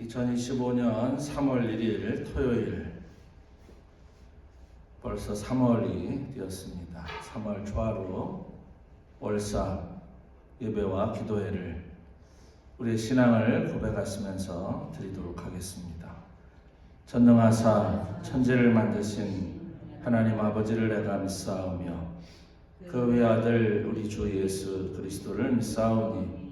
2025년 3월 1일 토요일, 벌써 3월이 되었습니다. 3월 초하루 월사 예배와 기도회를 우리의 신앙을 고백하시면서 드리도록 하겠습니다. 전능하사 천지를 만드신 하나님 아버지를 내가 믿사오며 그 외아들 우리 주 예수 그리스도를 믿사오니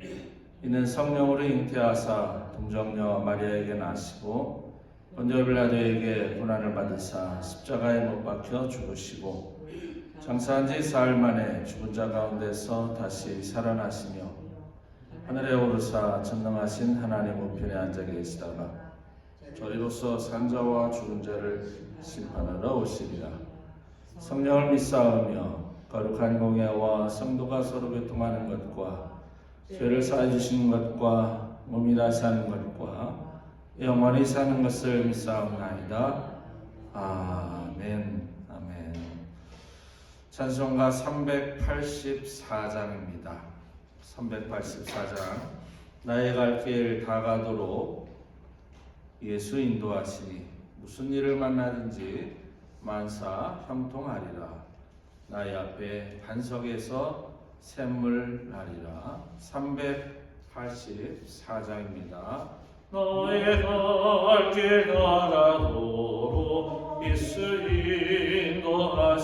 이는 성령으로 잉태하사 동정녀 마리아에게 나시고 본디오 빌라도에게 고난을 받으사 십자가에 못 박혀 죽으시고 장사한 지 사흘 만에 죽은 자 가운데서 다시 살아나시며 하늘에 오르사 전능하신 하나님 우편에 앉아 계시다가 저희로서 산 자와 죽은 자를 심판하러 오시리라. 성령을 믿사오며 거룩한 공예와 성도가 서로 교통하는 것과 죄를 사해 주시는 것과 몸이 다시 사는 것과 영원히 사는 것을 믿사옵나이다. 아멘. 아멘. 찬송가 384장입니다. 384장. 나의 갈 길 다 가도록 예수 인도하시니 무슨 일을 만나든지 만사 형통하리라. 나의 앞에 반석에서 샘물 나리라. 384장입니다. 나의 갈 길 가도록 예수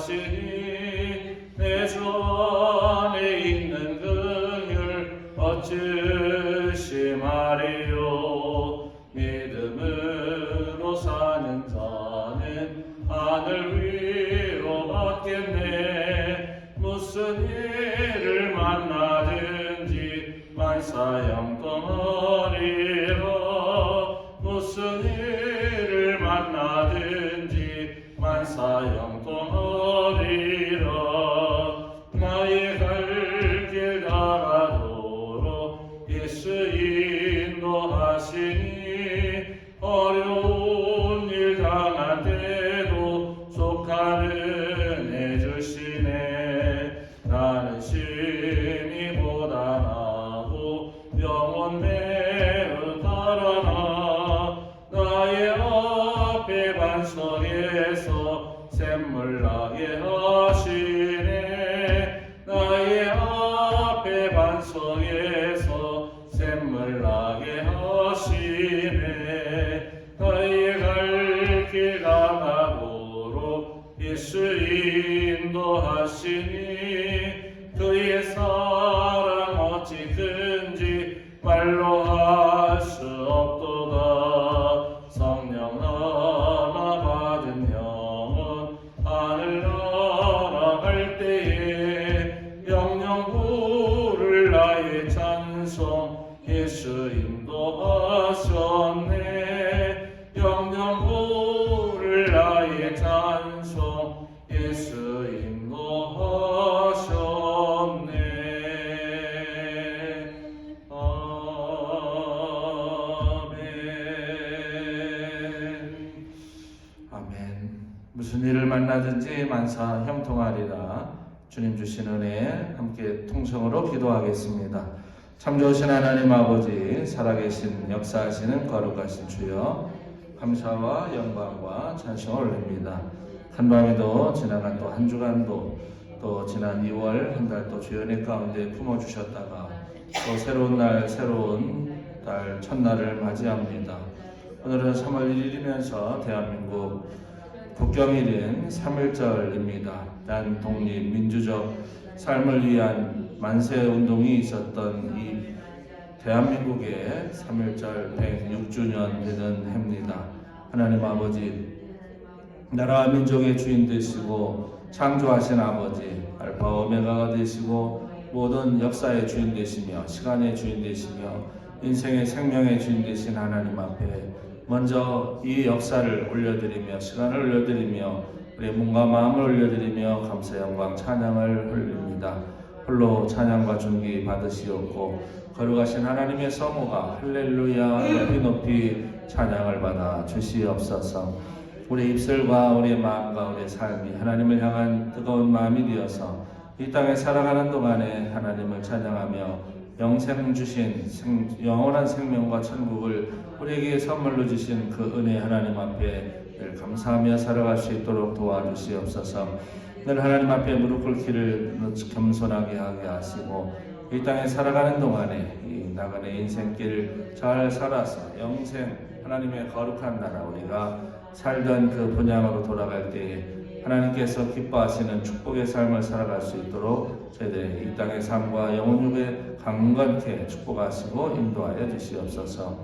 인도하시니 내 주 안에 있는 긍휼 얻으시마리요. 믿음으로 사는 자는 하늘 위로 받겠네. 무슨 일을 만나든지 만사 형통하리라. 무슨 일을 만나든지 만사 형통하리라. 나의 갈 길 가도록 예수 인도하시니 어려운 일 당한 때도 속한 은혜 주시네. 나는 심히 고단하고 영원 매우 달아나 나의 앞에 반석에서 샘물 나게 하시네. 나의 앞에 반석에서 샘물 나게 하시네. 나의 갈 길 가도록 예수 인도하시니 그의 사랑 어찌 큰지 말로 할 수 없도다. 성령 나라 받은 영혼 하늘 날아갈 때에 영영 부를 나의 찬송 예수 인도하셨네. 영영 부를 나의 찬송 예수 인도하셨네. 아멘. 아멘. 무슨 일을 만나든지 만사 형통하리라. 주님 주신 은혜 함께 통성으로 기도하겠습니다. 참 좋으신 하나님 아버지, 살아계신 역사하시는 거룩하신 주여, 감사와 영광과 찬송을 올립니다. 한밤에도 지나간 또 한 주간도 또 지난 2월 한 달 또 주연의 가운데 품어주셨다가 또 새로운 날 새로운 달 첫날을 맞이합니다. 오늘은 3월 1일이면서 대한민국 국경일인 3.1절입니다. 대한독립 민주적 삶을 위한 만세운동이 있었던 이 대한민국의 3.1절 106주년 되는 해입니다. 하나님 아버지, 나라와 민족의 주인 되시고 창조하신 아버지, 알파 오메가가 되시고 모든 역사의 주인 되시며 시간의 주인 되시며 인생의 생명의 주인 되신 하나님 앞에 먼저 이 역사를 올려드리며 시간을 올려드리며 우리의 몸과 마음을 올려드리며 감사 영광 찬양을 올립니다. 홀로 찬양과 존귀 받으시옵고 거룩하신 하나님의 성호가 할렐루야 높이 높이 찬양을 받아 주시옵소서. 우리 입술과 우리의 마음과 우리의 삶이 하나님을 향한 뜨거운 마음이 되어서 이 땅에 살아가는 동안에 하나님을 찬양하며 영생 주신 영원한 생명과 천국을 우리에게 선물로 주신 그 은혜 하나님 앞에 늘 감사하며 살아갈 수 있도록 도와주시옵소서. 늘 하나님 앞에 무릎 꿇기를 겸손하게 하게 하시고 이 땅에 살아가는 동안에 이 나간의 인생길 잘 살아서 영생 하나님의 거룩한 나라 우리가 살던 그 본향으로 돌아갈 때에 하나님께서 기뻐하시는 축복의 삶을 살아갈 수 있도록 저희들의 이 땅의 삶과 영혼육에 강건케 축복하시고 인도하여 주시옵소서.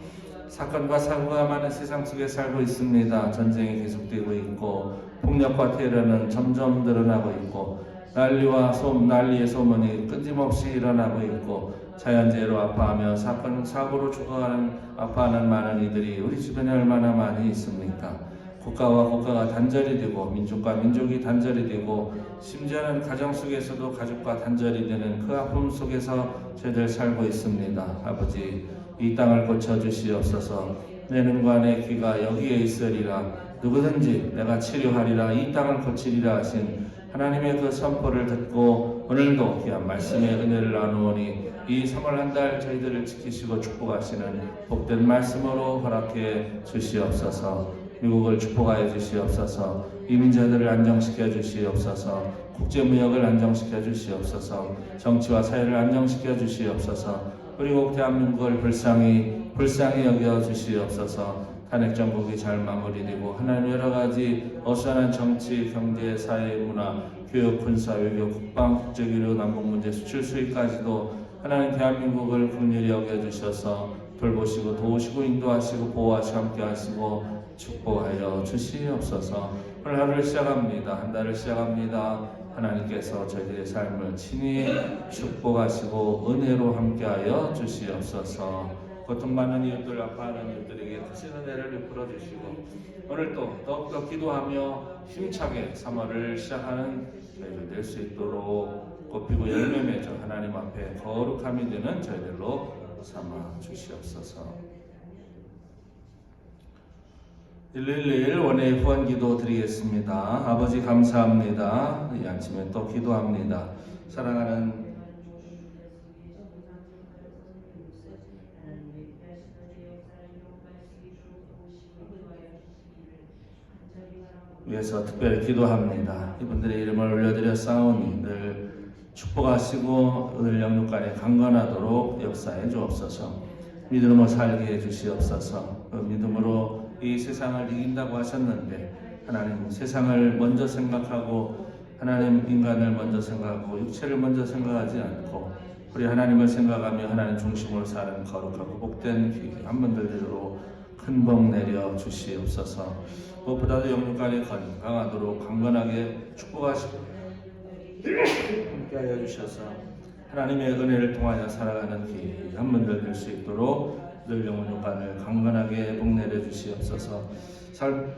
사건과 사고가 많은 세상 속에 살고 있습니다. 전쟁이 계속되고 있고 폭력과 테러는 점점 늘어나고 있고 난리의 소문이 끊임없이 일어나고 있고 자연재해로 아파하며 사건 사고로 죽어가는 아파하는 많은 이들이 우리 주변에 얼마나 많이 있습니까? 국가와 국가가 단절이 되고 민족과 민족이 단절이 되고 심지어는 가정 속에서도 가족과 단절이 되는 그 아픔 속에서 저희들 살고 있습니다. 아버지 이 땅을 고쳐주시옵소서. 내 눈과 내 귀가 여기에 있으리라. 누구든지 내가 치료하리라 이 땅을 고치리라 하신 하나님의 그 선포를 듣고 오늘도 귀한 말씀의 은혜를 나누오니 이 3월 한 달 저희들을 지키시고 축복하시는 복된 말씀으로 허락해 주시옵소서. 미국을 축복하여 주시옵소서. 이민자들을 안정시켜 주시옵소서. 국제무역을 안정시켜 주시옵소서. 정치와 사회를 안정시켜 주시옵소서. 그리고 대한민국을 불쌍히 여겨 주시옵소서. 탄핵 정국이 잘 마무리되고 하나님 여러 가지 어수선한 정치, 경제, 사회, 문화, 교육, 군사, 외교, 국방, 국제교류, 남북 문제, 수출 수입까지도 하나님 대한민국을 긍휼히 여겨 주셔서 돌보시고 도우시고 인도하시고 보호하시고 함께하시고 축복하여 주시옵소서. 오늘 하루를 시작합니다. 한 달을 시작합니다. 하나님께서 저희들의 삶을 친히 축복하시고 은혜로 함께하여 주시옵소서. 고통받는 이웃들, 아파하는 이웃들에게 크신 은혜를 베풀어 주시고 오늘 또 더욱더 기도하며 힘차게 3월을 시작하는 저희들 될 수 있도록 꽃피고 열매 맺어 하나님 앞에 거룩함이 되는 저희들로 삼아 주시옵소서. 111 원의 후원 기도 드리겠습니다. 아버지 감사합니다. 이 아침에 또 기도합니다. 사랑하는 위해서 특별히 기도합니다. 이분들의 이름을 올려드려 싸우니 늘 축복하시고 늘 영육간에 강건하도록 역사해 주옵소서. 믿음으로 살게 해 주시옵소서. 그 믿음으로 이 세상을 이긴다고 하셨는데 하나님 세상을 먼저 생각하고 하나님 인간을 먼저 생각하고 육체를 먼저 생각하지 않고 우리 하나님을 생각하며 하나님 중심으로 사는 거룩하고 복된 한 분들로 큰 복 내려 주시옵소서. 무엇보다도 영육간에 건강하도록 강건하게 축복하시고 함께하여 주셔서 하나님의 은혜를 통하여 살아가는 귀한 분들 될 수 있도록 늘 영육간을 강건하게 복 내려 주시옵소서. 삶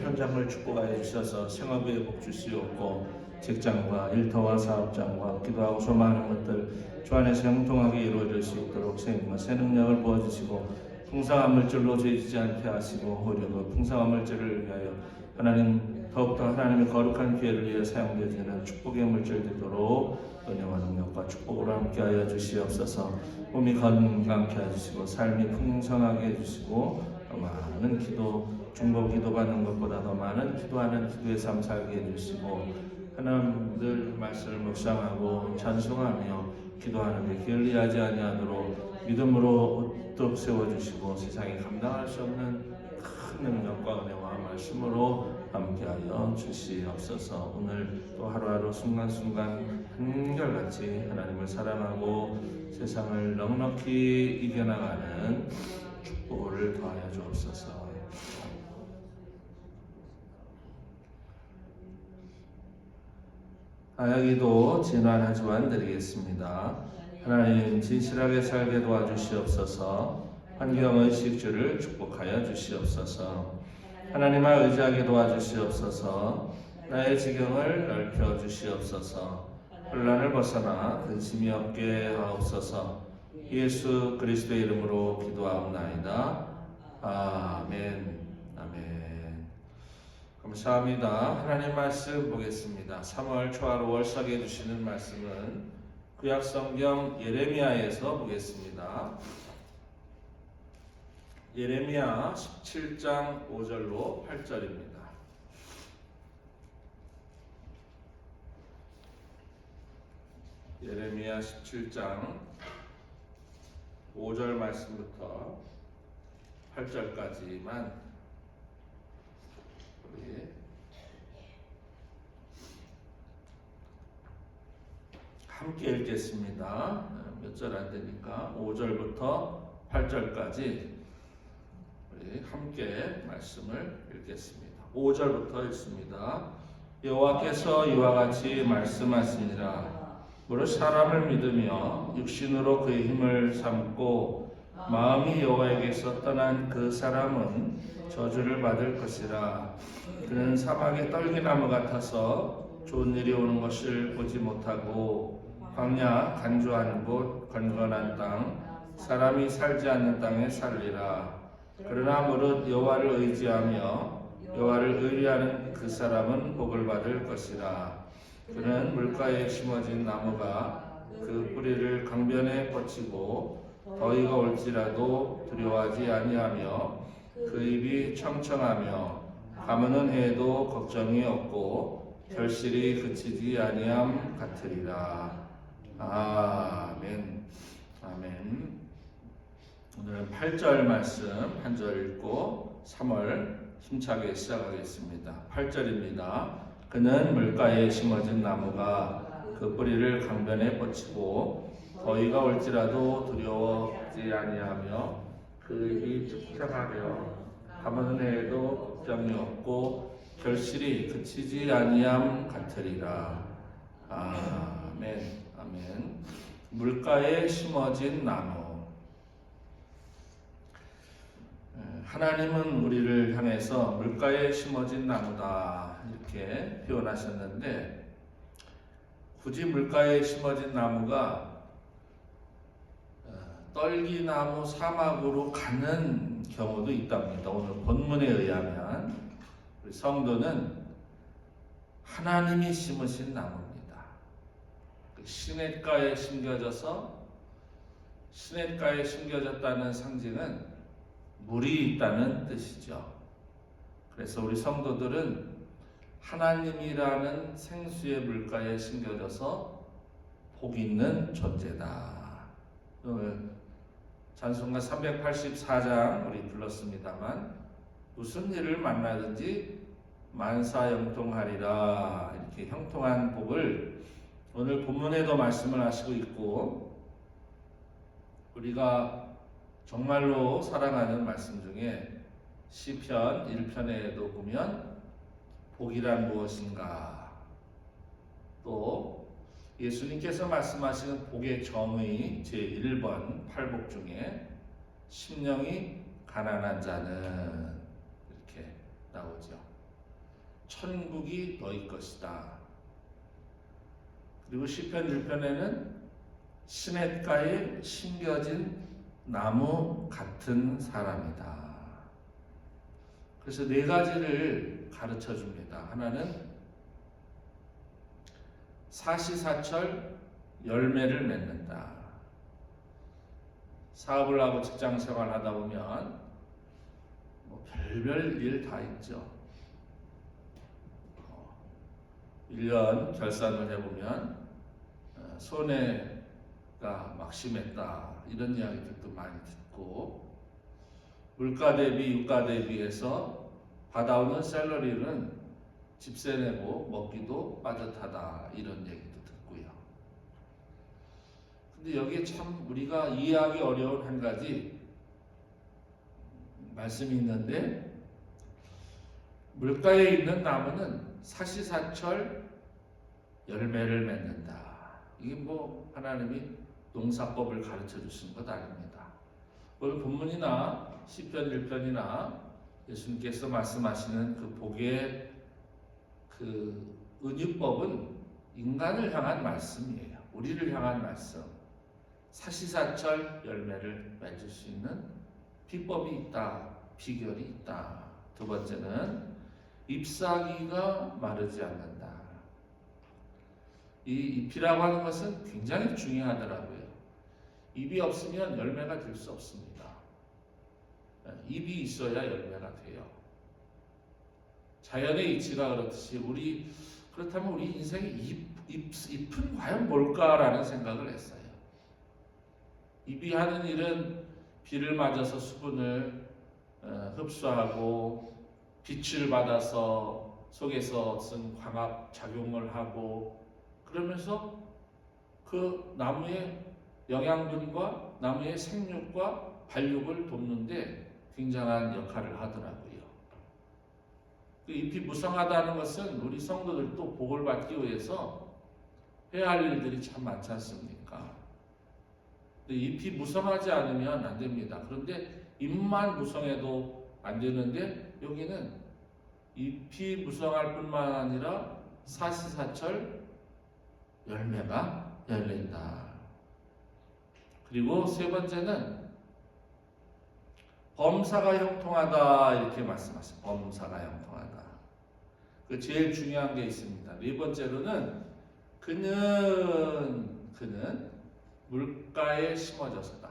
현장을 축복하여 주셔서 생업에 복 주시옵고 직장과 일터와 사업장과 기도하고 소망하는 것들 주 안에서 형통하게 이루어질 수 있도록 새 능력을 부어주시고 풍성한 물질로 죄지지 않게 하시고 오히려 그 풍성한 물질을 위하여 하나님 더욱더 하나님의 거룩한 기회를 위해 사용되어지는 축복의 물질 되도록 은혜와 능력과 축복으로 함께하여 주시옵소서. 몸이 건강케 해주시고 삶이 풍성하게 해주시고 많은 기도 중보 기도받는 것보다 더 많은 기도하는 기도의 삶 살게 해주시고 하나님 늘 말씀을 묵상하고 찬송하며 기도하는 데 게을리하지 아니하도록 믿음으로 우뚝 세워주시고 세상에 감당할 수 없는 큰 능력과 은혜와 말씀으로 함께하여 주시옵소서. 오늘 또 하루하루 순간순간 한결같이 하나님을 사랑하고 세상을 넉넉히 이겨나가는 축복을 더하여 주옵소서. 하야기도 진환하지만 드리겠습니다. 하나님 진실하게 살게 도와주시옵소서. 환경의식주를 축복하여 주시옵소서. 하나님을 의지하게 도와주시옵소서. 나의 지경을 넓혀 주시옵소서. 혼란을 벗어나 근심이 없게 하옵소서. 예수 그리스도의 이름으로 기도하옵나이다. 아멘. 아멘. 감사합니다. 하나님 말씀 보겠습니다. 3월 초하루 월삭에 주시는 말씀은 구약성경 예레미야에서 보겠습니다. 예레미야 17장 5절로 8절입니다. 예레미야 17장 5절 말씀부터 8절까지만 우리 함께 읽겠습니다. 몇 절 안 되니까 5절부터 8절까지 우리 함께 말씀을 읽겠습니다. 5절부터 읽습니다. 여호와께서 이와 같이 말씀하시니라. 무릇 사람을 믿으며 육신으로 그의 힘을 삼고 마음이 여호와에게서 떠난 그 사람은 저주를 받을 것이라. 그는 사막의 떨기나무 같아서 좋은 일이 오는 것을 보지 못하고 광야 간주한 곳 건건한 땅 사람이 살지 않는 땅에 살리라. 그러나 무릇 여호와를 의지하며 여호와를 의뢰하는 그 사람은 복을 받을 것이라. 그는 물가에 심어진 나무가 그 뿌리를 강변에 뻗치고 더위가 올지라도 두려워하지 아니하며 그 입이 청청하며 가무는 해에도 걱정이 없고 결실이 그치지 아니함 같으리라. 아멘. 아멘. 오늘은 8절 말씀 한 절 읽고 3월 힘차게 시작하겠습니다. 8절입니다. 그는 물가에 심어진 나무가 그 뿌리를 강변에 뻗치고 더위가 올지라도 두려워하지 아니하며 그 입이 청청하며 가무는 해에도 걱정이 없고 결실이 그치지 아니함 같으리라. 아멘. 아멘. 물가에 심어진 나무. 하나님은 우리를 향해서 물가에 심어진 나무다 이렇게 표현하셨는데, 굳이 물가에 심어진 나무가 떨기나무 사막으로 가는 경우도 있답니다. 오늘 본문에 의하면 우리 성도는 하나님이 심으신 나무입니다. 시냇가에 심겨져서 시냇가에 심겨졌다는 상징은 물이 있다는 뜻이죠. 그래서 우리 성도들은 하나님이라는 생수의 물가에 심겨져서 복 있는 존재다. 오늘 찬송가 384장 우리 불렀습니다만, 무슨 일을 만나든지 만사형통하리라, 이렇게 형통한 복을 오늘 본문에도 말씀을 하시고 있고, 우리가 정말로 사랑하는 말씀 중에 시편 1편에도 보면 복이란 무엇인가, 또 예수님께서 말씀하시는 복의 정의 제1번 팔복 중에 심령이 가난한 자는 이렇게 나오죠. 천국이 너희 것이다. 그리고 시편 1편에는 시냇가에 심겨진 나무 같은 사람이다. 그래서 네 가지를 가르쳐 줍니다. 하나는 사시사철 열매를 맺는다. 사업을 하고 직장 생활 하다 보면 뭐 별별 일 다 있죠. 1년 결산을 해보면 손해가 막 심했다, 이런 이야기들도 많이 듣고, 물가 대비 유가 대비해서 받아오는 샐러리는 집세 내고 먹기도 빠듯하다, 이런 얘기도 듣고요. 근데 여기에 참 우리가 이해하기 어려운 한 가지 말씀이 있는데, 물가에 있는 나무는 사시사철 열매를 맺는다. 이게 뭐 하나님이 농사법을 가르쳐 주신 것 아닙니다. 오늘 본문이나 시편 1편이나 예수님께서 말씀하시는 그 복의 그 은유법은 인간을 향한 말씀이에요. 우리를 향한 말씀. 사시사철 열매를 맺을 수 있는 비법이 있다, 비결이 있다. 두 번째는 잎사귀가 마르지 않는다. 이 잎이라고 하는 것은 굉장히 중요하더라고요. 잎이 없으면 열매가 될 수 없습니다. 잎이 있어야 열매가 돼요. 자연의 이치가 그렇듯이 그렇다면 우리 인생의 잎은 과연 뭘까라는 생각을 했어요. 잎이 하는 일은 비를 맞아서 수분을 흡수하고 빛을 받아서 속에서 쓴 광합 작용을 하고 그러면서 그 나무의 영양분과 나무의 생육과 발육을 돕는데 굉장한 역할을 하더라고요. 그 잎이 무성하다는 것은 우리 성도들도 복을 받기 위해서 해야 할 일들이 참 많지 않습니까? 근데 잎이 무성하지 않으면 안 됩니다. 그런데 잎만 무성해도 안 되는데 여기는 잎이 무성할 뿐만 아니라 사시사철 열매가 열린다. 그리고 세 번째는 범사가 형통하다 이렇게 말씀하셨어요. 범사가 형통하다. 그 제일 중요한 게 있습니다. 네 번째로는 그는 물가에 심어졌다.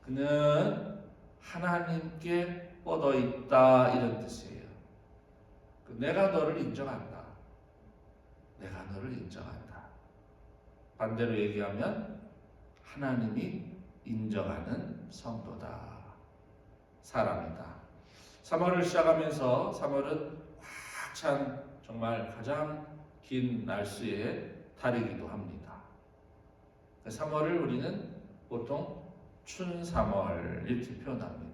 그는 하나님께 뻗어 있다 이런 뜻이에요. 내가 너를 인정한다. 내가 너를 인정한다. 반대로 얘기하면 하나님이 인정하는 성도다. 사람이다. 3월을 시작하면서 3월은 꽉 찬 정말 가장 긴 날수의 달이기도 합니다. 3월을 우리는 보통 춘3월 이렇게 표현합니다.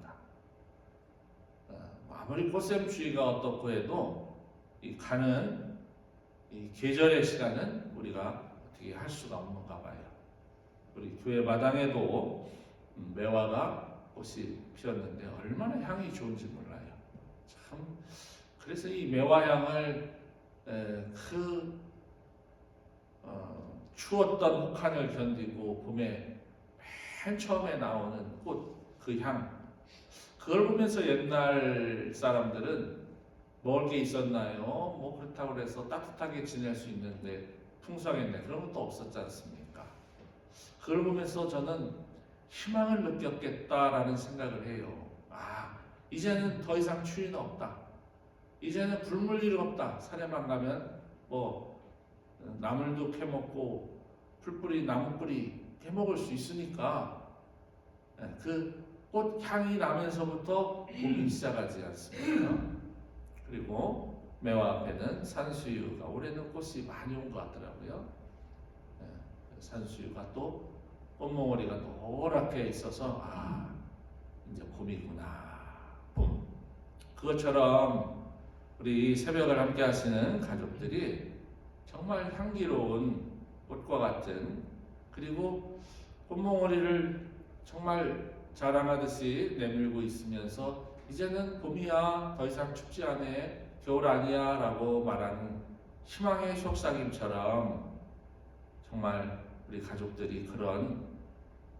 아무리 꽃샘추위가 어떻고 해도 이 가는 이 계절의 시간은 우리가 어떻게 할 수가 없는가 봐요. 우리 교회 마당에도 매화가 꽃이 피었는데 얼마나 향이 좋은지 몰라요. 참 그래서 이 매화향을 추웠던 혹한을 견디고 봄에 맨 처음에 나오는 꽃 그 향, 그걸 보면서 옛날 사람들은 먹을 게 있었나요? 뭐 그렇다고 해서 따뜻하게 지낼 수 있는데 풍성했네. 그런 것도 없었지 않습니까? 그걸 보면서 저는 희망을 느꼈겠다라는 생각을 해요. 이제는 더 이상 추위는 없다. 이제는 굶을 일 없다. 산에만 가면 뭐 나물도 캐먹고 풀뿌리, 나무뿌리 캐먹을 수 있으니까 그 꽃 향이 나면서부터 봄이 시작하지 않습니까? 그리고 매화 앞에는 산수유가 올해는 꽃이 많이 온 것 같더라고요. 산수유가 또 꽃몽오리가 노랗게 있어서 이제 봄이구나. 봄. 그것처럼 우리 새벽을 함께 하시는 가족들이 정말 향기로운 꽃과 같은, 그리고 꽃몽오리를 정말 자랑하듯이 내밀고 있으면서 이제는 봄이야, 더 이상 춥지 않아, 겨울 아니야 라고 말하는 희망의 속삭임처럼 정말 우리 가족들이 그런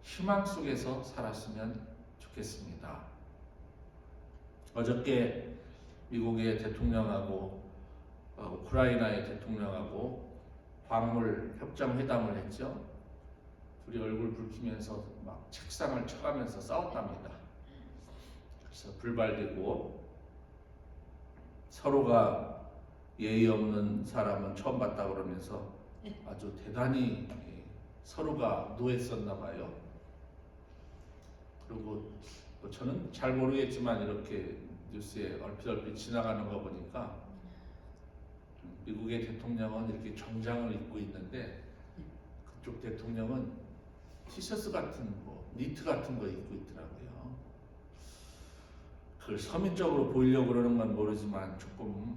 희망 속에서 살았으면 좋겠습니다. 어저께 미국의 대통령하고 우크라이나의 대통령하고 광물 협정회담을 했죠. 둘이 얼굴 붉히면서 막 책상을 쳐가면서 싸웠답니다. 그래서 불발되고 서로가 예의 없는 사람은 처음 봤다 그러면서 아주 대단히 서로가 노했었나 봐요. 그리고 저는 잘 모르겠지만 이렇게 뉴스에 얼핏 지나가는 거 보니까 미국의 대통령은 이렇게 정장을 입고 있는데 그쪽 대통령은 티셔츠 같은 니트 같은 거 입고 있더라고요. 그걸 서민적으로 보이려고 그러는 건 모르지만 조금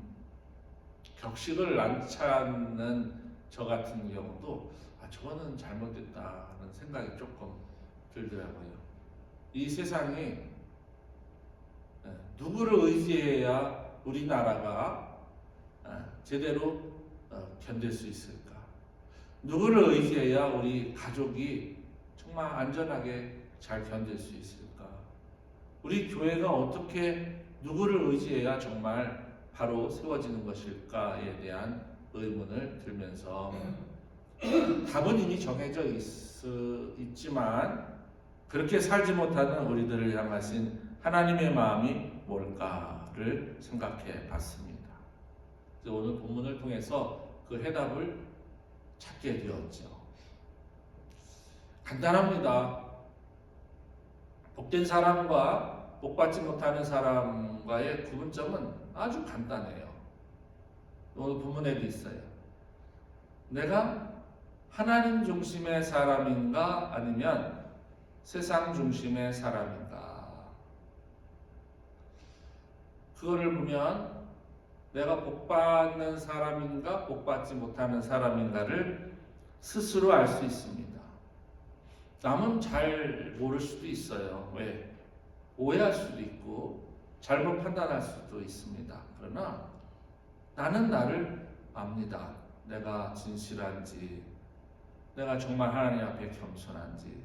격식을 안 차는 저 같은 경우도 저거는 잘못됐다는 생각이 조금 들더라고요. 이 세상에 누구를 의지해야 우리나라가 제대로 견딜 수 있을까? 누구를 의지해야 우리 가족이 정말 안전하게 잘 견딜 수 있을까? 우리 교회가 어떻게 누구를 의지해야 정말 바로 세워지는 것일까에 대한 의문을 들면서 답은 이미 정해져 있지만 그렇게 살지 못하는 우리들을 향하신 하나님의 마음이 뭘까를 생각해 봤습니다. 그래서 오늘 본문을 통해서 그 해답을 찾게 되었죠. 간단합니다. 복된 사람과 복받지 못하는 사람과의 구분점은 아주 간단해요. 오늘 본문에도 있어요. 내가 하나님 중심의 사람인가 아니면 세상 중심의 사람인가. 그거를 보면 내가 복받는 사람인가 복받지 못하는 사람인가를 스스로 알 수 있습니다. 남은 잘 모를 수도 있어요. 왜? 오해할 수도 있고 잘못 판단할 수도 있습니다. 그러나 나는 나를 압니다. 내가 진실한지, 내가 정말 하나님 앞에 겸손한지,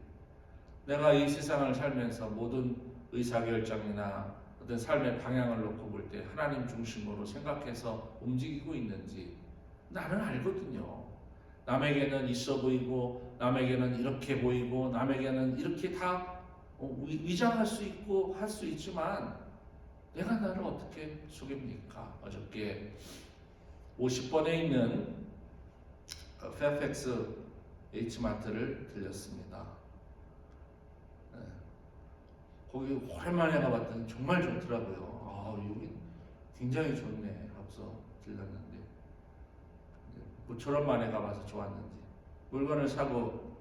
내가 이 세상을 살면서 모든 의사결정이나 어떤 삶의 방향을 놓고 볼 때 하나님 중심으로 생각해서 움직이고 있는지 나는 알거든요. 남에게는 있어 보이고 남에게는 이렇게 보이고 남에게는 이렇게 다 위장할 수 있고 할 수 있지만 내가 나를 어떻게 속입니까? 어저께 50번에 있는 페어팩스 H마트를 들렸습니다. 거기 오랜만에 가봤더니 정말 좋더라고요. 여기 굉장히 좋네 하고서 들렸는데 모처럼 만에 가봐서 좋았는지 물건을 사고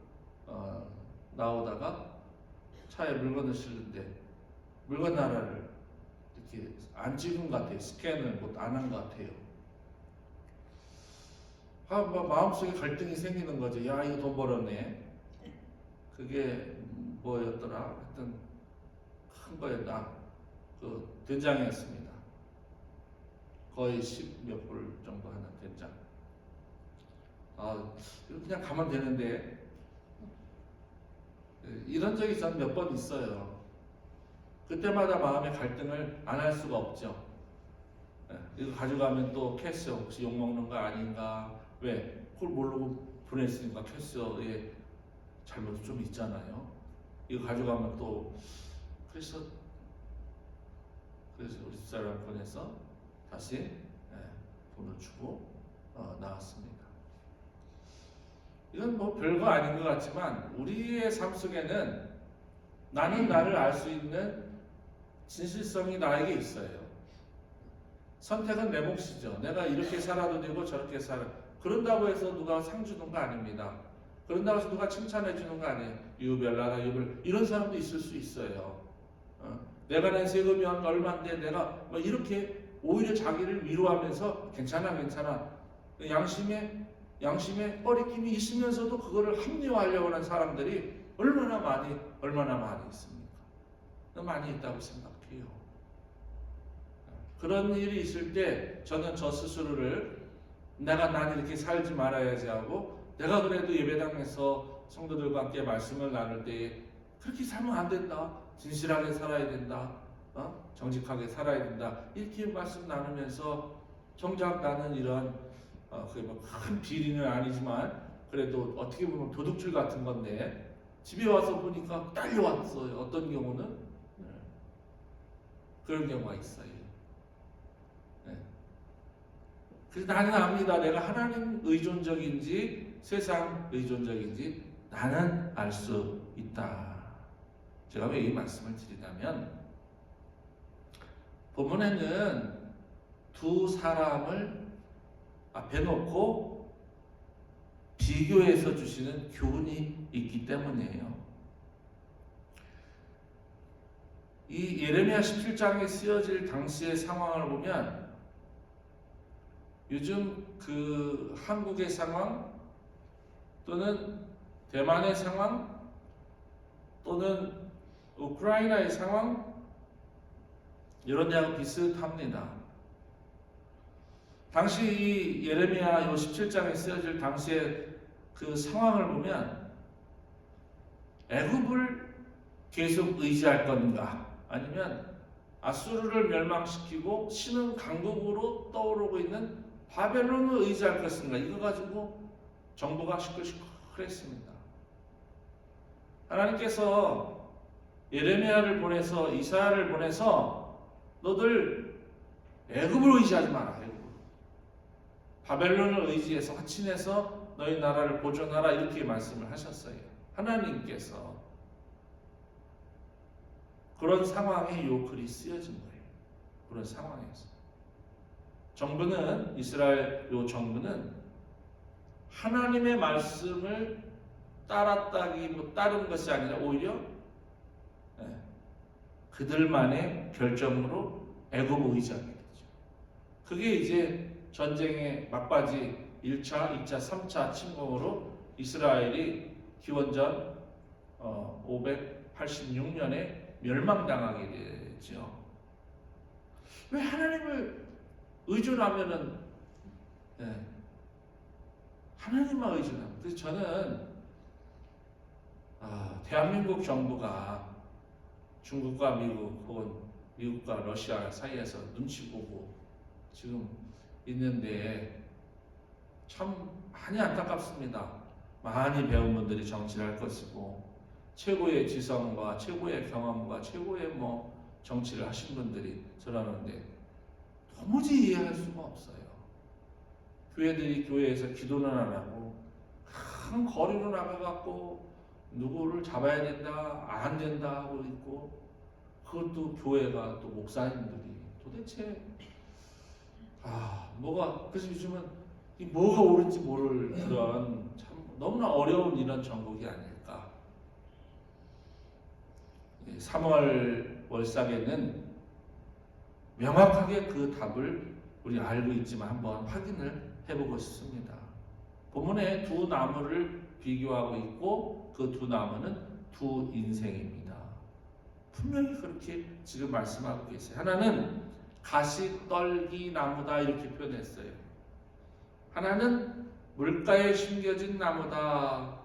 나오다가 차에 물건을 실는데 물건 나라를 이렇게 안 찍은 것 같아요. 스캔을 안 한 것 같아요. 마음속에 갈등이 생기는 거죠. 야, 이거 돈 벌었네. 그게 뭐였더라? 하여튼 큰 거였다. 그 된장이었습니다. 거의 10몇 불 정도 하는 된장. 그냥 가면 되는데 이런 적이 전 몇 번 있어요. 그때마다 마음의 갈등을 안 할 수가 없죠. 이거 가져가면 또 캐시어 혹시 욕먹는 거 아닌가? 왜? 그걸 모르고 보냈으니까 캐시어에 잘못이 좀 있잖아요. 이거 가져가면 또 그래서 우리 집사람 보내서 다시 돈을 주고 나왔습니다. 이건 뭐 별거 아닌 것 같지만 우리의 삶 속에는 나는 나를 알 수 있는 진실성이 나에게 있어요. 선택은 내 몫이죠. 내가 이렇게 살아도 되고 저렇게 살아. 그런다고 해서 누가 상 주는 거 아닙니다. 그런다고 해서 누가 칭찬해 주는 거 아니에요. 유별나라 유별 이런 사람도 있을 수 있어요. 내가 낸 세금이 얼마인데 내가 뭐 이렇게 오히려 자기를 위로하면서 괜찮아 양심에 꺼리낌이 있으면서도 그거를 합리화하려고 하는 사람들이 얼마나 많이 있습니까? 많이 있다고 생각해요. 그런 일이 있을 때 저는 저 스스로를 난 이렇게 살지 말아야지 하고 내가 그래도 예배당에서 성도들과 함께 말씀을 나눌 때 그렇게 살면 안 된다. 진실하게 살아야 된다. 정직하게 살아야 된다. 이렇게 말씀 나누면서 정작 나는 이런 그게 뭐 큰 비리는 아니지만 그래도 어떻게 보면 도둑질 같은 건데 집에 와서 보니까 딸려왔어요. 어떤 경우는 그런 경우가 있어요. 그래서 나는 압니다. 내가 하나님 의존적인지 세상 의존적인지 나는 알 수 있다. 제가 왜 이 말씀을 드리냐면 본문에는 두 사람을 앞에 놓고 비교해서 주시는 교훈이 있기 때문이에요. 이 예레미야 17장에 쓰여질 당시의 상황을 보면 요즘 그 한국의 상황 또는 대만의 상황 또는 우크라이나의 상황 이런 데하고 비슷합니다. 당시 이 예레미야 17장에 쓰여질 당시의 그 상황을 보면 애굽을 계속 의지할 건가 아니면 아수르를 멸망시키고 신은 강국으로 떠오르고 있는 바벨론을 의지할 것인가? 이거 가지고 정부가 시끌시끌했습니다. 하나님께서 예레미야를 보내서 이사야를 보내서 너들 애굽을 의지하지 마라. 애굽. 바벨론을 의지해서 화친해서 너희 나라를 보존하라 이렇게 말씀을 하셨어요. 하나님께서 그런 상황에 요 글이 쓰여진 거예요. 그런 상황에서 정부는 이스라엘 요 정부는 하나님의 말씀을 따른 것이 아니라 오히려 그들만의 결정으로 애굽을 의지하게 되죠. 그게 이제 전쟁의 막바지 1차, 2차, 3차 침공으로 이스라엘이 기원전 586년에 멸망당하게 되죠. 왜 하나님을 의존하면은 하나님만 의존합니다. 그래서 저는 대한민국 정부가 중국과 미국 혹은 미국과 러시아 사이에서 눈치 보고 지금 있는데 참 많이 안타깝습니다. 많이 배운 분들이 정치를 할 것이고 최고의 지성과 최고의 경험과 최고의 정치를 하신 분들이 저러는데 도무지 이해할 수가 없어요. 교회들이 교회에서 기도는 안 하고 큰 거리로 나가갖고 누구를 잡아야 된다, 안 된다 하고 있고 그것도 교회가 또 목사님들이 도대체 그래서 요즘은 뭐가 옳은지 모를 그런 참 너무나 어려운 이런 정국이 아닐까. 3월 월삭에는 명확하게 그 답을 우리 알고 있지만 한번 확인을 해보고 싶습니다. 본문에 두 나무를 비교하고 있고 그 두 나무는 두 인생입니다. 분명히 그렇게 지금 말씀하고 계세요. 하나는 가시떨기 나무다 이렇게 표현했어요. 하나는 물가에 심겨진 나무다.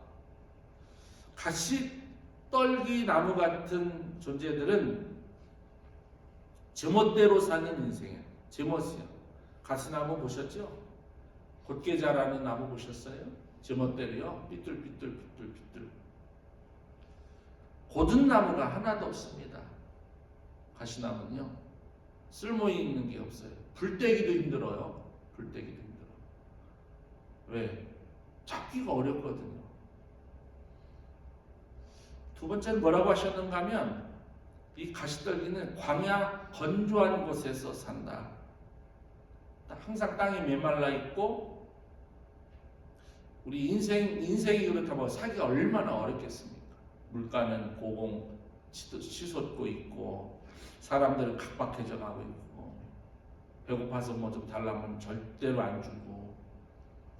가시떨기 나무 같은 존재들은 제멋대로 사는 인생이에요. 제멋이요. 가시나무 보셨죠? 곧게 자라는 나무 보셨어요? 제멋대로요. 삐뚤삐뚤. 고든 나무가 하나도 없습니다. 가시나무는요. 쓸모 있는 게 없어요. 불떼기도 힘들어요. 왜? 잡기가 어렵거든요. 두 번째는 뭐라고 하셨는가 하면 이 가시떨기는 광야 건조한 곳에서 산다. 항상 땅이 메말라 있고 우리 인생이 그렇다면 사기가 얼마나 어렵겠습니까? 물가는 고공 치솟고 있고 사람들은 각박해져 가고 있고 배고파서 뭐 좀 달라면 절대로 안 주고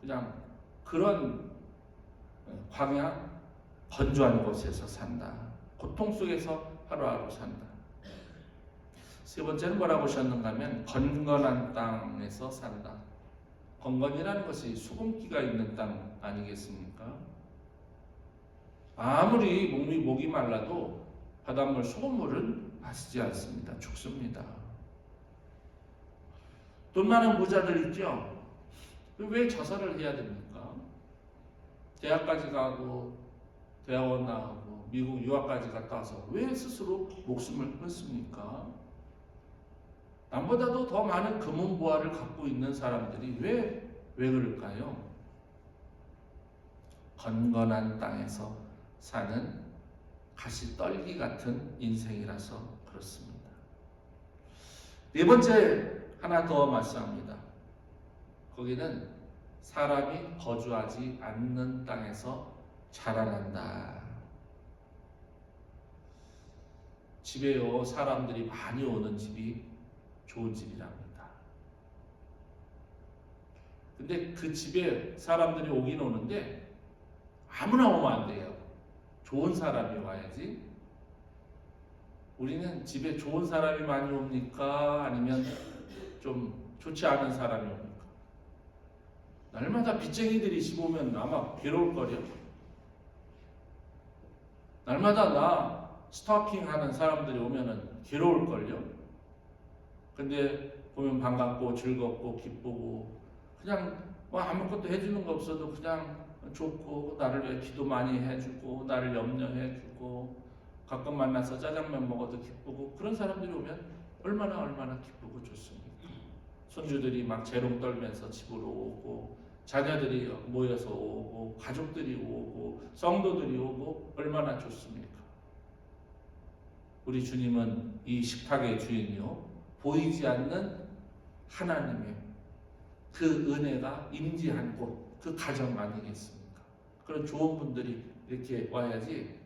그냥 그런 광야 건조한 곳에서 산다. 고통 속에서 하루하루 산다. 세 번째는 뭐라고 하셨는가 하면 건건한 땅에서 산다. 건건이라는 것이 수분기가 있는 땅 아니겠습니까? 아무리 목이 말라도 바닷물 소금물은 마시지 않습니다. 죽습니다. 돈 많은 부자들 있죠? 왜 자살을 해야 됩니까? 대학까지 가고 대학원 나가고 미국 유학까지 갔다 와서 왜 스스로 목숨을 끊습니까? 남보다도 더 많은 금은보화를 갖고 있는 사람들이 왜 그럴까요? 건건한 땅에서 사는 가시떨기 같은 인생이라서 그렇습니다. 네 번째 하나 더 말씀합니다. 거기는 사람이 거주하지 않는 땅에서 자라난다. 집에요 사람들이 많이 오는 집이 좋은 집이랍니다. 근데 그 집에 사람들이 오긴 오는데 아무나 오면 안 돼요. 좋은 사람이 와야지. 우리는 집에 좋은 사람이 많이 옵니까? 아니면 좀 좋지 않은 사람이 옵니까? 날마다 빚쟁이들이 집 오면 아마 괴로울 거려. 날마다 나 스토킹 하는 사람들이 오면은 괴로울 걸요. 근데 보면 반갑고 즐겁고 기쁘고 그냥 뭐 아무것도 해주는 거 없어도 그냥 좋고 나를 위해 기도 많이 해주고 나를 염려해주고 가끔 만나서 짜장면 먹어도 기쁘고 그런 사람들이 오면 얼마나 기쁘고 좋습니까? 손주들이 막 재롱 떨면서 집으로 오고 자녀들이 모여서 오고 가족들이 오고 성도들이 오고 얼마나 좋습니까? 우리 주님은 이 식탁의 주인이요 보이지 않는 하나님의 그 은혜가 임재한 곳, 그 가정 아니겠습니까? 그런 좋은 분들이 이렇게 와야지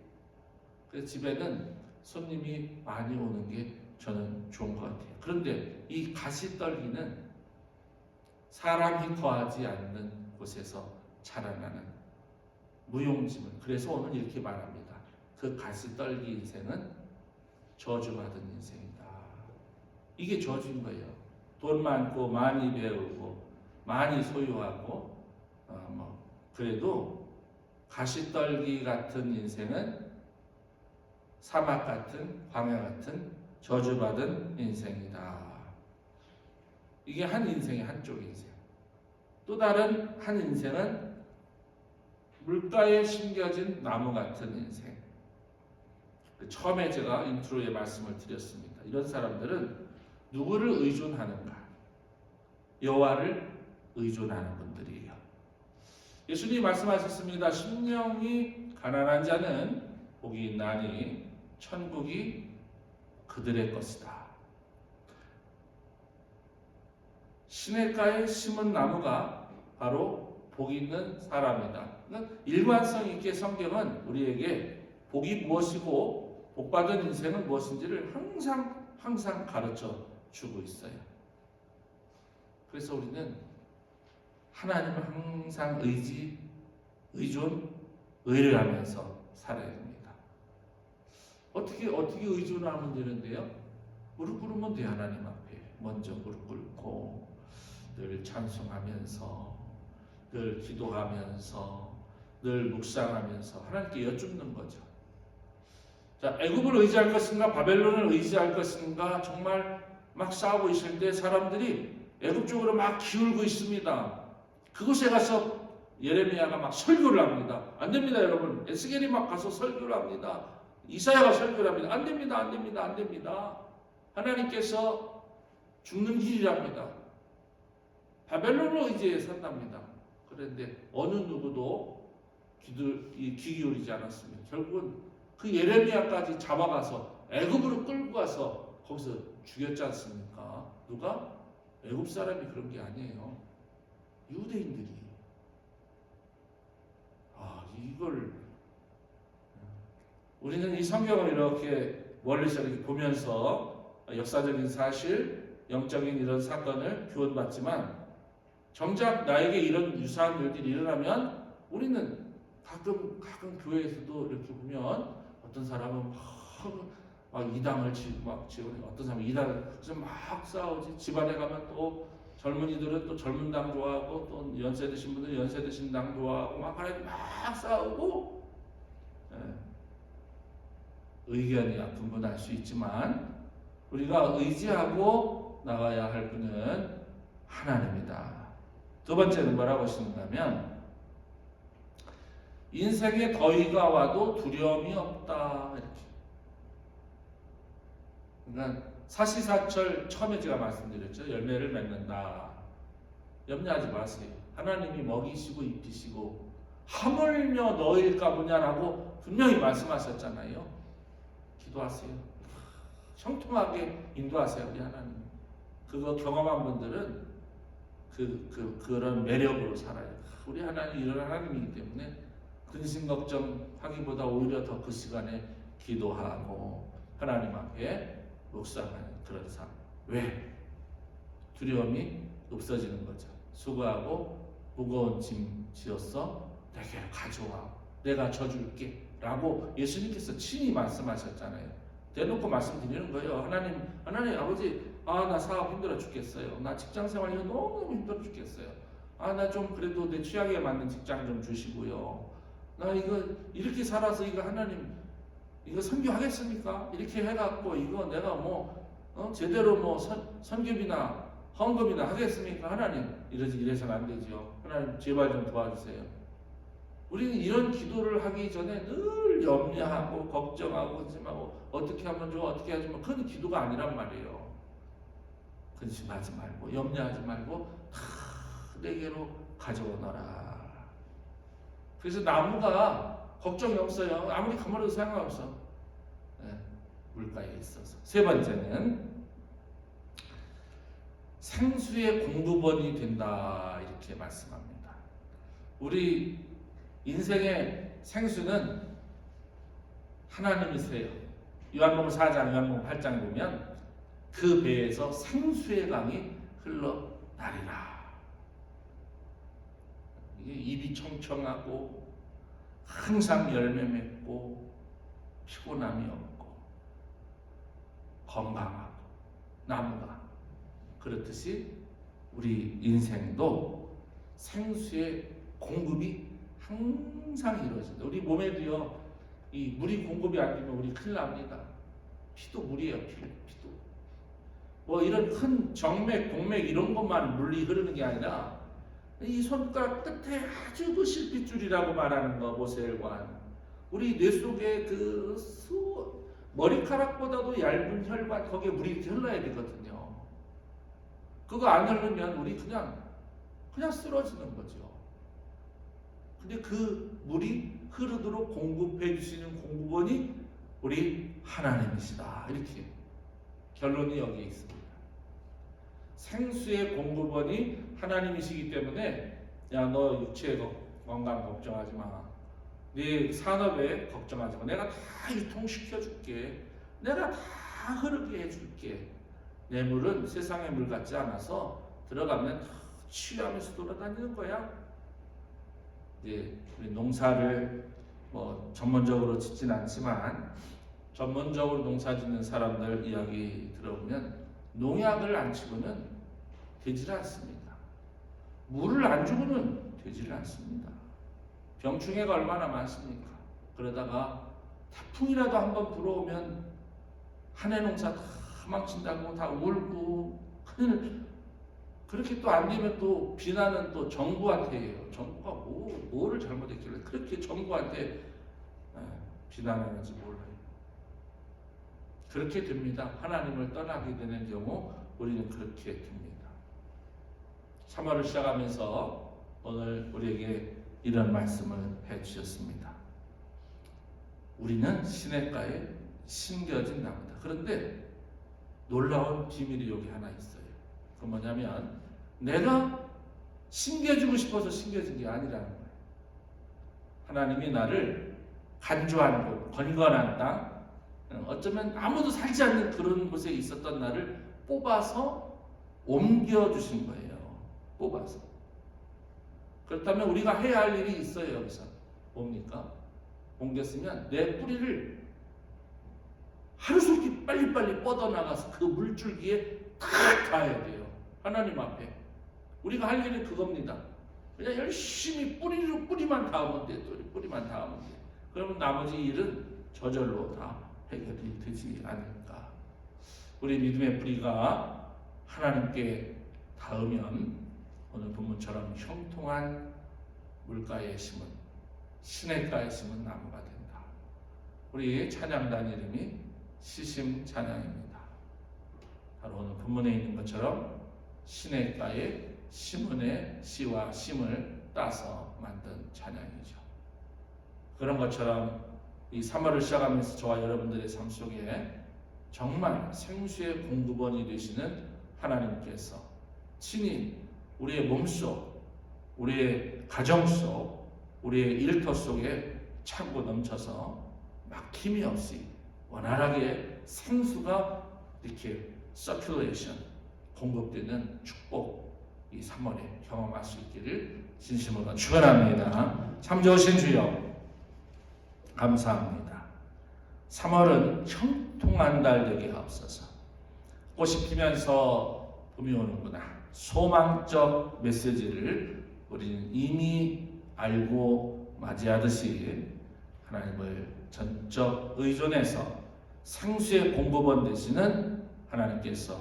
그 집에는 손님이 많이 오는 게 저는 좋은 것 같아요. 그런데 이 가시떨기는 사람이 거하지 않는 곳에서 자라나는 무용지물. 그래서 오늘 이렇게 말합니다. 그 가시떨기 인생은 저주받은 인생이다. 이게 저주인 거예요. 돈 많고 많이 배우고 많이 소유하고 그래도 가시떨기 같은 인생은 사막 같은 광야 같은 저주받은 인생이다. 이게 한 인생의 한쪽 인생. 또 다른 한 인생은 물가에 심겨진 나무 같은 인생. 처음에 제가 인트로에 말씀을 드렸습니다. 이런 사람들은 누구를 의존하는가? 여호와를 의존하는 분들이에요. 예수님이 말씀하셨습니다. 심령이 가난한 자는 복이 있나니 천국이 그들의 것이다. 시냇가에 심은 나무가 바로 복 있는 사람이다. 그러니까 일관성 있게 성경은 우리에게 복이 무엇이고 복받은 인생은 무엇인지를 항상 가르쳐 주고 있어요. 그래서 우리는 하나님을 항상 의존, 의뢰하면서 살아야 됩니다. 어떻게 의존하면 되는데요? 무릎 꿇으면 돼요. 하나님 앞에 먼저 무릎 꿇고 늘 찬송하면서 늘 기도하면서 늘 묵상하면서 하나님께 여쭙는 거죠. 자, 애굽을 의지할 것인가 바벨론을 의지할 것인가 정말 막 싸우고 있을 때 사람들이 애굽 쪽으로 막 기울고 있습니다. 그곳에 가서 예레미야가 막 설교를 합니다. 안 됩니다, 여러분. 에스겔이 막 가서 설교를 합니다. 이사야가 설교를 합니다. 안 됩니다. 하나님께서 죽는 길이랍니다. 바벨론으로 이제 산답니다. 그런데 어느 누구도 귀 기울이지 않았습니다. 결국은 그 예레미야까지 잡아가서 애굽으로 끌고 가서 거기서 죽였지 않습니까? 누가? 애굽 사람이 그런 게 아니에요. 유대인들이. 이걸 우리는 이 성경을 이렇게 멀리서 이렇게 보면서 역사적인 사실, 영적인 이런 사건을 교훈받지만 정작 나에게 이런 유사한 일들이 일어나면 우리는 가끔 교회에서도 이렇게 보면 어떤 사람은 막 이당을 지원해, 어떤 사람은 이당을 그래서 막 싸우지. 집안에 가면 또 젊은이들은 또 젊은 당 좋아하고 또 연세 드신 분들은 연세 드신 당 좋아하고 막 싸우고. 의견이 분분할 수 있지만 우리가 의지하고 나가야 할 분은 하나님이다. 두 번째는 뭐라고 하시는가면 인생에 더위가 와도 두려움이 없다. 이렇게. 그러니까 사시사철 처음에 제가 말씀드렸죠. 열매를 맺는다. 염려하지 마세요. 하나님이 먹이시고 입히시고 하물며 너일까 보냐라고 분명히 말씀하셨잖아요. 기도하세요. 형통하게 인도하세요. 우리 하나님. 그거 경험한 분들은 그런 매력으로 살아요. 우리 하나님 이런 하나님이기 때문에 근심 걱정하기보다 오히려 더 그 시간에 기도하고 하나님 앞에 묵상하는 그런 삶. 왜? 두려움이 없어지는 거죠. 수고하고 무거운 짐 지었어 내게 가져와. 내가 져줄게. 라고 예수님께서 친히 말씀하셨잖아요. 대놓고 말씀드리는 거예요. 하나님 아버지, 나 사업 힘들어 죽겠어요. 나 직장 생활 이거 너무 힘들어 죽겠어요. 나 좀 그래도 내 취향에 맞는 직장 좀 주시고요. 나 이거 이렇게 살아서 이거 하나님 이거 선교하겠습니까? 이렇게 해갖고 이거 내가 제대로 뭐 선교비나 헌금이나 하겠습니까? 하나님 이래서는 안 되죠. 하나님 제발 좀 도와주세요. 우리는 이런 기도를 하기 전에 늘 염려하고 걱정하고 근심하고 어떻게 하면 좋아 어떻게 하지 뭐 그건 기도가 아니란 말이에요. 근심하지 말고 염려하지 말고 다 내게로 가져오너라. 그래서 나무가 걱정이 없어요. 아무리 가물어도 상관없어. 네, 물가에 있어서. 세 번째는 생수의 공급원이 된다 이렇게 말씀합니다. 우리 인생의 생수는 하나님이세요. 요한복음 4장, 요한복음 8장 보면 그 배에서 생수의 강이 흘러나리라. 이게 입이 청청하고 항상 열매 맺고 피곤함이 없고 건강하고 나무가 그렇듯이 우리 인생도 생수의 공급이 항상 이루어진다. 우리 몸에도요, 이 물이 공급이 안 되면 우리 큰일 납니다. 피도 물이에요, 피도. 뭐 이런 큰 정맥, 동맥 이런 것만 물이 흐르는 게 아니라 이 손가락 끝에 아주 그 실핏줄이라고 말하는 거, 모세혈관. 우리 뇌 속에 그 머리카락보다도 얇은 혈관, 거기에 물이 이렇게 흘러야 되거든요. 그거 안 흐르면 우리 그냥 쓰러지는 거죠. 근데 그 물이 흐르도록 공급해 주시는 공급원이 우리 하나님이시다. 이렇게 결론이 여기 있습니다. 생수의 공급원이 하나님이시기 때문에 야, 너 육체 건강 걱정하지 마. 네 산업에 걱정하지 마. 내가 다 유통시켜 줄게. 내가 다 흐르게 해 줄게. 내 물은 세상의 물 같지 않아서 들어가면 다 취하면서 돌아다니는 거야. 이제 우리 농사를 뭐 전문적으로 짓진 않지만 전문적으로 농사 짓는 사람들 이야기 들어보면 농약을 안 치고는 되질 않습니다. 물을 안 주고는 되질 않습니다. 병충해가 얼마나 많습니까? 그러다가 태풍이라도 한번 불어오면 한 해 농사 다 망친다고 다 울고 그렇게 또 안 되면 또 비난은 또 정부한테 해요. 정부가 뭐를 잘못했길래 그렇게 정부한테 비난하는지 몰라요. 그렇게 됩니다. 하나님을 떠나게 되는 경우 우리는 그렇게 됩니다. 3월을 시작하면서 오늘 우리에게 이런 말씀을 해주셨습니다. 우리는 시냇가에 심겨진 나무다. 그런데 놀라운 비밀이 여기 하나 있어요. 그건 뭐냐면 내가 심겨주고 싶어서 심겨진 게 아니라는 거예요. 하나님이 나를 간주한 곳, 건건한 땅, 어쩌면 아무도 살지 않는 그런 곳에 있었던 나를 뽑아서 옮겨주신 거예요. 뽑아서. 그렇다면 우리가 해야 할 일이 있어요. 여기서 뭡니까? 옮겼으면 내 뿌리를 하루속히 빨리빨리 뻗어나가서 그 물줄기에 탁 닿아야 돼요. 하나님 앞에. 우리가 할 일이 그겁니다. 그냥 열심히 뿌리만 닿으면 돼. 뿌리만 닿으면 돼. 그러면 나머지 일은 저절로 다 해결이 되지 않을까. 우리 믿음의 뿌리가 하나님께 닿으면 오늘 본문처럼 형통한 물가에 심은 시냇가에 심은 나무가 된다. 우리 찬양단 이름이 시심 찬양입니다. 바로 오늘 본문에 있는 것처럼 시냇가에 시문의 시와 심을 따서 만든 찬양이죠. 그런 것처럼 이 3월을 시작하면서 저와 여러분들의 삶 속에 정말 생수의 공급원이 되시는 하나님께서 친히 우리의 몸속, 우리의 가정 속, 우리의 일터 속에 차고 넘쳐서 막힘이 없이 원활하게 생수가 이렇게 서큘레이션 공급되는 축복 이 3월에 경험할 수 있기를 진심으로 축원합니다. 참 좋으신 주여 감사합니다. 3월은 형통한 달 되게 하옵소서. 꽃이 피면서 봄이 오는구나. 소망적 메시지를 우리는 이미 알고 맞이하듯이 하나님을 전적 의존해서 생수의 공급원 되시는 하나님께서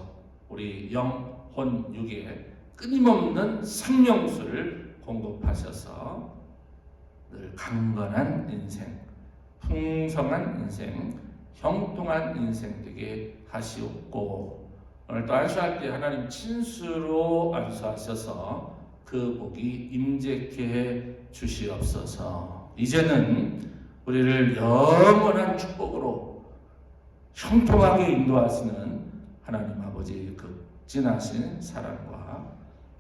우리 영혼 육에 끊임없는 생명수를 공급하셔서 늘 강건한 인생, 풍성한 인생, 형통한 인생 되게 하시옵고, 오늘 또 안수할 때 하나님 친수로 안수하셔서 그 복이 임재케 해 주시옵소서. 이제는 우리를 영원한 축복으로 형통하게 인도하시는 하나님 아버지의 극진하신 사랑과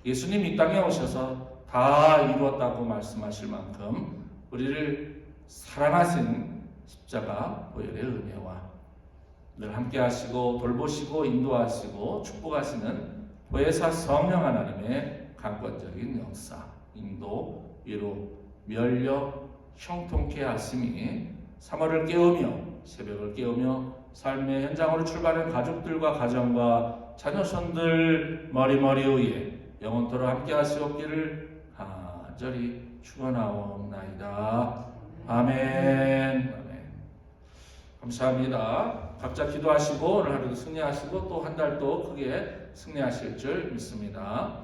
예수님 이 땅에 오셔서 다 이루었다고 말씀하실 만큼 우리를 사랑하신 십자가 보혈의 은혜와 늘 함께 하시고 돌보시고 인도하시고 축복하시는 보혜사 성령 하나님의 강권적인 역사, 인도, 위로, 면력, 형통케 하심이 3월을 깨우며 새벽을 깨우며 삶의 현장으로 출발한 가족들과 가정과 자녀손들 머리머리 위에 영원토록 함께 하시옵기를 간절히 축원하옵나이다. 아멘. 감사합니다. 각자 기도하시고 오늘 하루도 승리하시고 또 한 달도 크게 승리하실 줄 믿습니다.